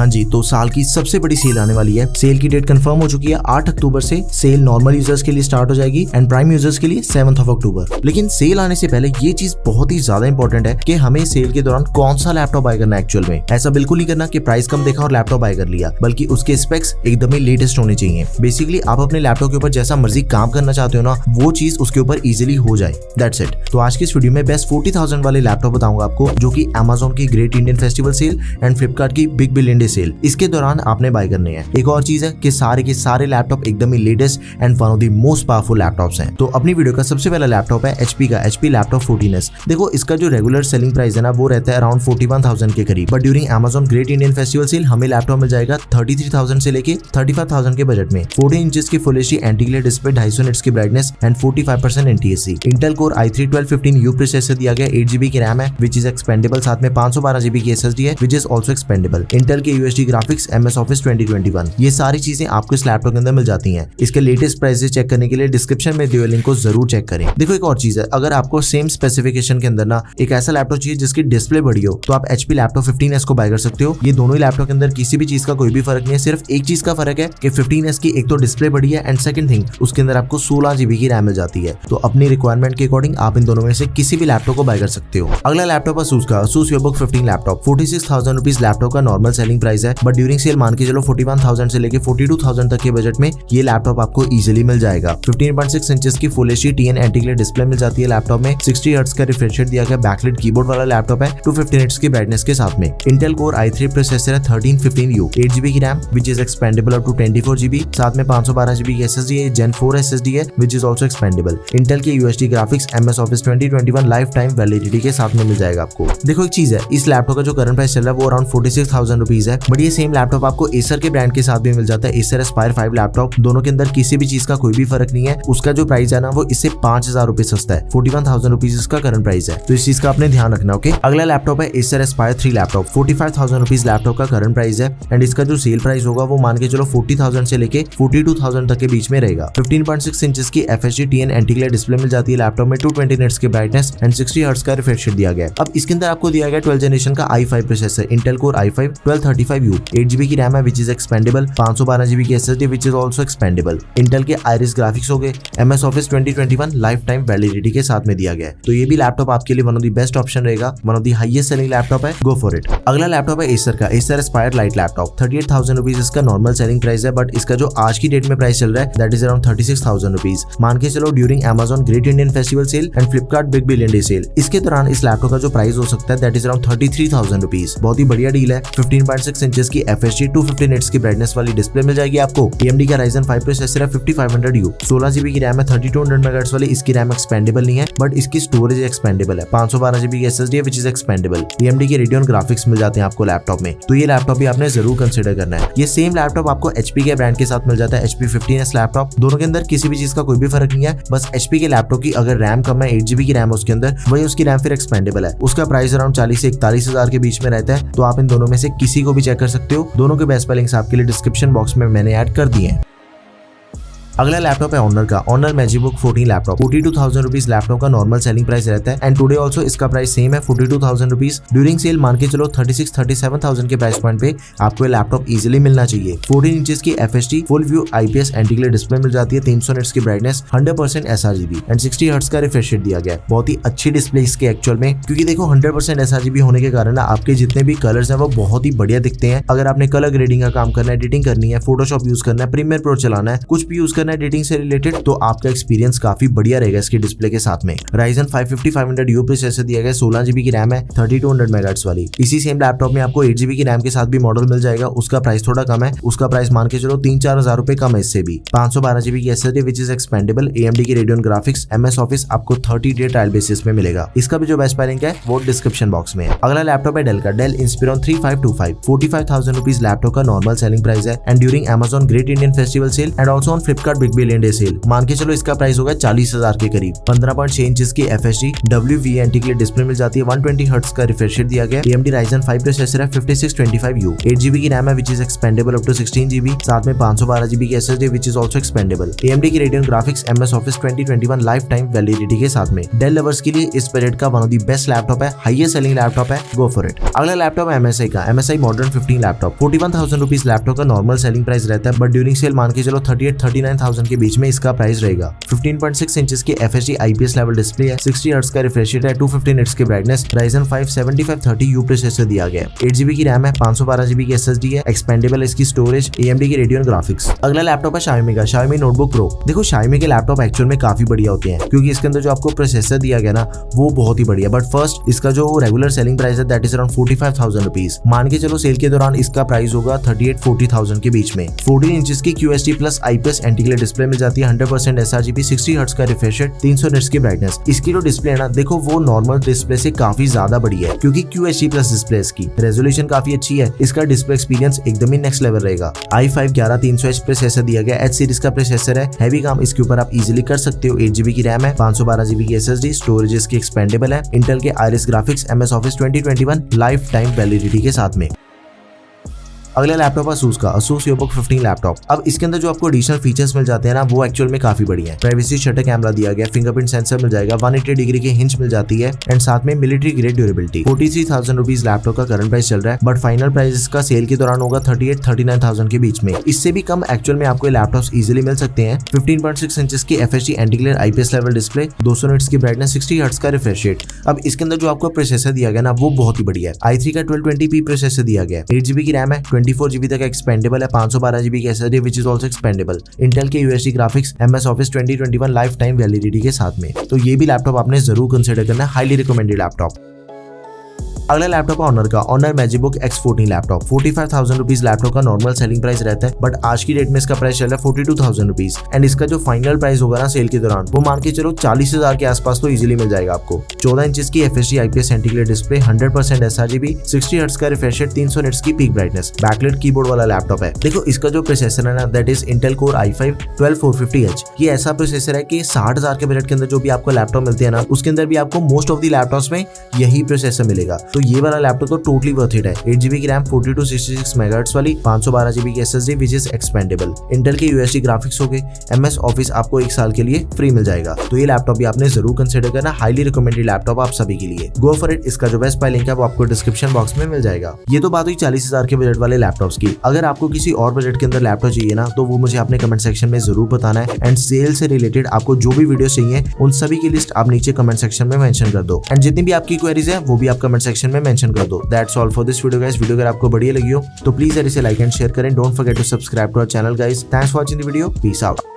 हाँ जी, तो साल की सबसे बड़ी सेल आने वाली है। सेल की डेट कंफर्म हो चुकी है 8 अक्टूबर से। सेल नॉर्मल यूजर्स के लिए स्टार्ट हो जाएगी एंड प्राइम यूजर्स के लिए 7 अक्टूबर। लेकिन सेल आने से पहले ये चीज बहुत ही ज्यादा इंपॉर्टेंट है कि हमें सेल के दौरान कौन सा लैपटॉप बाय करना है। एक्चुअल में ऐसा बिल्कुल नहीं करना कि प्राइस कम देखा और लैपटॉप बाय कर लिया, बल्कि उसके स्पेक्स एकदम ही लेटेस्ट होने चाहिए। बेसिकली आप अपने लैपटॉप के ऊपर जैसा मर्जी काम करना चाहते हो ना, वो चीज उसके ऊपर इजीली हो जाए। That's it. तो आज की इस वीडियो में बेस्ट 40,000 वाले लैपटॉप बताऊंगा आपको, जो कि Amazon की great Indian festival sale and Flipkart की बिग बिलियन डे सेल, इसके दौरान आपने बाय करने हैं। एक और चीज है कि सारे के सारे लैपटॉप एकदम ही latest and one of the most powerful laptops हैं। तो अपनी वीडियो का सबसे पहला लैपटॉप है HP का HP लैपटॉप 14S। देखो, इसका जो रेगुलर सेलिंग प्राइस है ना, वो रहता है अराउंड 41,000 के करीब, but during Amazon great Indian festival sale हमें लैपटॉप मिल जाएगा 33,000 से लेके 35,000 के बजट में। 14 इंचेस की full HD anti glare display, 250 nits की brightness and 45% NTSC। Intel core i3 1215U processor दिया गया, 8GB की रैम है विच इज एक्सपेंडेबल, साथ में 512GB की SSD है which is also expendable. Intel के UHD ग्राफिक्स, MS Office 2021, ये सारी चीजें आपको इस लैपटॉप के अंदर मिल जाती हैं। इसके लेटेस्ट प्राइसेस चेक करने के लिए डिस्क्रिप्शन में दिए हुए लिंक को जरूर चेक करें। देखो, एक और चीज है, अगर आपको सेम स्पेसिफिकेशन के अंदर ना एक ऐसा लैपटॉप चाहिए जिसकी डिस्प्ले बड़ी हो, तो आप HP लैपटॉप 15S को बाय कर सकते हो। ये दोनों ही लैपटॉप के अंदर किसी भी चीज का कोई भी फर्क नहीं है, सिर्फ एक चीज का फर्क है कि 15S की एक तो डिस्प्ले बड़ी है एंड सेकंड थिंग उसके अंदर आपको 16GB की रैम मिल जाती है। तो अपनी रिक्वायरमेंट के अकॉर्डिंग आप इन दोनों में से किसी भी लैपटॉप को बाय कर सकते हो। अगला लैपटॉप Asus का Asus VivoBook 15 laptop, 46,000 rupees laptop का नॉर्मल सेलिंग प्राइस है, बट ड्यूरिंग सेल मान के चलो 41,000 से लेके 42,000 तक के बजट में ये लैपटॉप आपको इजीली मिल जाएगा। 15.6 इंचेस की full HD TN anti glare display मिल जाती है लैपटॉप में। 60 हर्ट्ज का रिफ्रेश रेट दिया गया, बैकलाइट कीबोर्ड वाला लैपटॉप है, 250 निट्स की ब्राइटनेस के साथ में। इंटेल कोर i3 प्रोसेसर है, 1315U, 8GB की RAM which is expandable up to 24GB, साथ में 512GB की SSD है, Gen 4 SSD है which is also expendable. Intel के UHD graphics, MS Office 2021 life time validity के साथ में मिल जाएगा आपको। देखो, एक चीज है, इस लैपटॉप का जो करंट प्राइस चल रहा है वो अराउंड 46,000 रुपीज है, बट ये सेम लैपटॉप आपको Acer के ब्रांड के साथ भी मिल जाता है। Acer Aspire 5 लैपटॉप, दोनों के अंदर किसी भी चीज का कोई भी फर्क नहीं है। उसका जो प्राइस है ना, वो इससे 5,000 रुपए सस्ता है। 41,000 रुपीज इसका करंट प्राइस है, तो इस चीज का आपने ध्यान रखना। ओके, अगला लैपटॉप है Acer Aspire 3 laptop, 45,000 rupees laptop का करंट प्राइस है एंड इसका जो सेल प्राइस होगा वो मान के चलो 40,000 से लेके 42,000 तक के बीच में रहेगा। 15.6 इंचेस की FHD TN anti glare display मिल जाती है लैपटॉप में, 220 निट्स की ब्राइटनेस एंड 60 हर्ट्ज का रिफ्रेश रेट दिया गया है। अब इसके अंदर आपको दिया गया 12 जनरेशन का i5 processor, Intel core i5 1235U, 8GB की रैम है विच इज एक्सपेंडेबल, 512GB की SSD which is also expendable. Intel के Iris ग्राफिक्स हो गए, MS Office 2021 life time validity के साथ में दिया गया है। तो ये भी लैपटॉप आपके लिए one of the best option रहेगा, one of the highest selling laptop है, गो फॉर इट। अगला लैपटॉप है Acer का Acer Aspire Lite laptop, 38,000 rupees इसका नॉर्मल सेलिंग प्राइस है, बट इसका जो आज की डेट में प्राइस चल रहा है दैट इज अराउंड 36,000 रुपीज। मान के चलो during Amazon great Indian festival sale and Flipkart big billion day sale, इसके दौरान इस लैपटॉप का जो प्राइस हो सकता है दैट इज अराउंड 33,000 रुपीज। बहुत ही बढ़िया डील है। 15.6 इंचेस की FHD 250 निट्स की ब्राइटनेस वाली डिस्प्ले मिल जाएगी आपको। AMD का Ryzen 5 प्रोसेसर है, 5500U, 16GB की रैम है, 3200 MHz वाली। इसकी रैम एक्सपेंडेबल नहीं है, बट इसकी स्टोरेज एक्सपेंडेबल है, 512GB की SSD है विच इज एक्सपेंडेबल। AMD के Radeon ग्राफिक्स मिल जाते हैं आपको लैपटॉप में, तो ये लैपटॉप भी आपने जरूर कंसिडर करना है। ये सेम लैपटॉप आपको HP के ब्रांड के साथ मिल जाता है, HP 15S लैपटॉप। दोनों के अंदर किसी भी चीज का कोई भी फर्क नहीं है, बस HP के लैपटॉप की अगर रैम कम है, 8GB की रैम है उसके अंदर, वही उसकी रैम फिर एक्सपेंडेबल है। उसका प्राइस अराउंड 40 से 41,000 के बीच में रहता है। तो आप इन दोनों में से किसी को भी चेक कर सकते हो। दोनों के बेस्ट लिंक्स आपके लिए डिस्क्रिप्शन बॉक्स में मैंने ऐड कर दिए हैं। अगला लैपटॉप है Honor का Honor MagicBook 14 laptop, 42,000 rupees laptop का नॉर्मल सेलिंग प्राइस रहता है एंड टुडे ऑल्सो इसका प्राइस सेम है, 42,000 रुपीज। ड्यूरिंग सेल मान के चलो 36-37,000 के प्राइस पॉइंट पे आपको ये लैपटॉप इजीली मिलना चाहिए। 14 इंचेस की FHD full view IPS anti glare display मिल जाती है, 300 निट्स की ब्राइटनेस, 100% sRGB एंड 60 हर्ट्ज का रिफ्रेश रेट दिया गया है। बहुत ही अच्छी डिस्प्ले इसके एक्चुअल में, क्योंकि देखो 100% sRGB होने के कारण आपके जितने भी कलर्स हैं वो बहुत ही बढ़िया दिखते हैं। अगर आपने कलर ग्रेडिंग का काम करना है, एडिटिंग करनी है, फोटोशॉप यूज करना है, प्रीमियर प्रो चलाना है, कुछ भी यूज करना है एडिटिंग से रिलेटेड, तो आपका एक्सपीरियंस काफी बढ़िया रहेगा इसकी डिस्प्ले के साथ में। Ryzen 5 5500U प्रोसेसर दिया गया, 16GB की रैम है, 3200 MHz वाली। इसी सेम लैपटॉप में आपको 8GB की रैम के साथ भी मॉडल मिल जाएगा। उसका प्राइस थोड़ा कम है, उसका प्राइस मान के चलो 3-4 हजार रुपए कम है इससे भी। 512GB की SSD which is expandable. AMD की Radeon ग्राफिक्स, MS Office आपको 30 डे ट्रायल बेसिस में मिलेगा। इसका भी जो बेस्ट लिंक है वो डिस्क्रिप्शन बॉक्स में है। अगला लैपटॉप है Dell का Dell Inspiron 3525, 45,000 रुपीज लैपटॉप का नॉर्मल सेलिंग प्राइस है and during Amazon great Indian festival sale and also on Flipkart big billion day sale. मान के चलो इसका प्राइस होगा 40,000 के करीब। 15.6 इंच की FHD WVNT के लिए डिस्प्ले मिल जाती है। 120 हर्ट्ज का रिफ्रेश रेट दिया गया। AMD Ryzen 5 प्रोसेसर है। 5625U 8GB की रैम है which is expandable up to 16GB। साथ में 512GB की SSD which is also expandable. AMD की Radeon graphics MS Office 2021 life time validity के साथ में। डेल लवर्स के लिए इस बजट का one of the best laptop है, हाईएस्ट सेलिंग लैपटॉप है, गो फॉर इट। अगला लैपटॉप है MSI का MSI Modern 15 laptop. 41,000 rupees laptop का नॉर्मल सेलिंग प्राइस रहता है, बट ड्यूरिंग सेल मान के चलो 38-39,000 के बीच में इसका प्राइस रहेगा। 15.6 इंचेस की FHD IPS लेवल डिस्प्ले है। 60 हर्ट्ज का रिफ्रेश रेट है। 250 निट्स की ब्राइटनेस। Ryzen 5 7530U प्रोसेसर दिया गया है। 8GB की रैम है। 512GB की SSD है। एक्सपेंडेबल इसकी स्टोरेज। AMD की Radeon ग्राफिक्स। अगला लैपटॉप है Xiaomi का Xiaomi नोटबुक प्रो। देखो Xiaomi के लैपटॉप एक्चुअल में काफी बढ़िया होते हैं, क्योंकि इसके अंदर जो आपको प्रोसेसर दिया गया ना वो बहुत ही बढ़िया। बट फर्स्ट इसका जो रेगुलर सेलिंग प्राइस है दैट इज अराउंड 45,000 रुपीज। मान के चलो सेल के दौरान इसका प्राइस होगा 38-40,000 के बीच में। 14 इंचेस की QHD plus IPS anti glare display मिल जाती है। 100% sRGB 60 हर्ट्ज का रिफ्रेश रेट। 300 निट्स की ब्राइटनेस। इसकी जो डिस्प्ले है ना देखो वो नॉर्मल डिस्प्ले से काफी ज्यादा बड़ी है, क्योंकि QHD प्लस डिस्प्ले इसकी रेजोल्यूशन काफी अच्छी है। इसका डिस्प्ले एक्सपीरियंस एकदम ही नेक्स्ट लेवल रहेगा। i5 11300H प्रोसेसर दिया गया। H सीरीज का प्रोसेसर है। हैवी काम इसके ऊपर आप इजीली कर सकते हो। 8GB की रैम है। 512GB की SSD। स्टोरेज इसकी एक्सपेंडेबल है। इंटेल के Iris graphics MS Office 2021 life time validity के साथ में। अगला लैपटॉप Asus का Asus EBook 15 लैपटॉप। अब इसके अंदर जो आपको एडिशनल फीचर्स मिल जाते हैं ना वो एक्चुअल में काफी बढ़िया है। प्राइवेसी शटर कैमरा दिया गया। फिंगरप्रिंट सेंसर मिल जाएगा। 180 डिग्री की हिंज मिल जाती है एंड साथ में military grade durability. 43,000 rupees laptop का करंट प्राइस चल रहा है, बट फाइनल प्राइस इसका सेल के दौरान होगा 38-39,000 के बीच में। इससे भी कम एक्चुअल में आपको लैपटॉप्स इजीली मिल सकते हैं। 15.6 इंचेस की FHD anti glare IPS level display. 200 nits की ब्राइटनेस। 60 हर्ट्ज का रिफ्रेश रेट। अब इसके अंदर जो आपको प्रोसेसर दिया गया ना वो बहुत ही बढ़िया है। i3 का 1220p प्रोसेसर दिया गया। 8GB की रैम है। 24GB तक एक्सपेंडेबल है। 512GB की SSD which is also expendable. Intel के UHD graphics MS Office 2021 life time validity के साथ में। तो ये भी लैपटॉप आपने जरूर कंसिडर करना है। Highly recommended laptop. अगला लैपटॉप है ऑनर का Honor MagicBook X14 laptop. 45,000 rupees laptop का नॉर्मल सेलिंग प्राइस रहता है, बट आज की डेट में इसका प्राइस चल रहा है 42,000 रुपीज। एंड इसका जो फाइनल प्राइस होगा ना सेल के दौरान वो मान के चलो 40,000 के आसपास तो इजीली मिल जाएगा आपको। 14 इंचेस की FHD IPS anti glare display. 100% sRGB 60 hertz का रिफ्रेश रेट। 300 निट्स की पीक ब्राइटनेस। बैकलाइट कीबोर्ड वाला लैपटॉप है। देखो इसका जो प्रोसेसर है ना that is Intel Core i5 12450H। ये ऐसा प्रोसेसर है कि 60,000 के बजट के अंदर जो भी आपको लैपटॉप मिलते हैं ना उसके अंदर भी आपको मोस्ट ऑफ द लैपटॉप्स में यही प्रोसेसर मिलेगा। तो ये वाला लैपटॉप टोटली वर्थ इट है। 8GB की रैम 4266 मेगाहर्ट्ज वाली। 512GB की SSD which is expandable. Intel के UHD ग्राफिक्स हो गए। MS Office आपको 1 साल के लिए फ्री मिल जाएगा। तो ये लैपटॉप भी आपने जरूर कंसिडर करना। हाईली रिकमेंडेड लैपटॉप आप सभी के लिए। गो फॉर इट। इसका जो बेस्ट बाय लिंक है वो आपको डिस्क्रिप्शन बॉक्स में मिल जाएगा। ये तो बात हुई 40,000 के बजट वाले लैपटॉप्स की। अगर आपको किसी और बजट के अंदर लैपटॉप चाहिए ना तो वो मुझे अपने कमेंट सेक्शन में जरूर बताना है। एंड सेल से रिलेटेड आपको जो भी वीडियो चाहिए उन सभी की लिस्ट आप नीचे कमेंट सेक्शन में मेंशन कर दो। एंड जितनी भी आपकी क्वेरीज है वो भी आप कमेंट सेक्शन में मेंशन कर दो। That's all for this video guys. Video अगर आपको बढ़िया लगी हो तो प्लीज यार इसे लाइक एंड शेयर करें। Don't forget to subscribe to our channel guys. Thanks for watching the video. Peace out.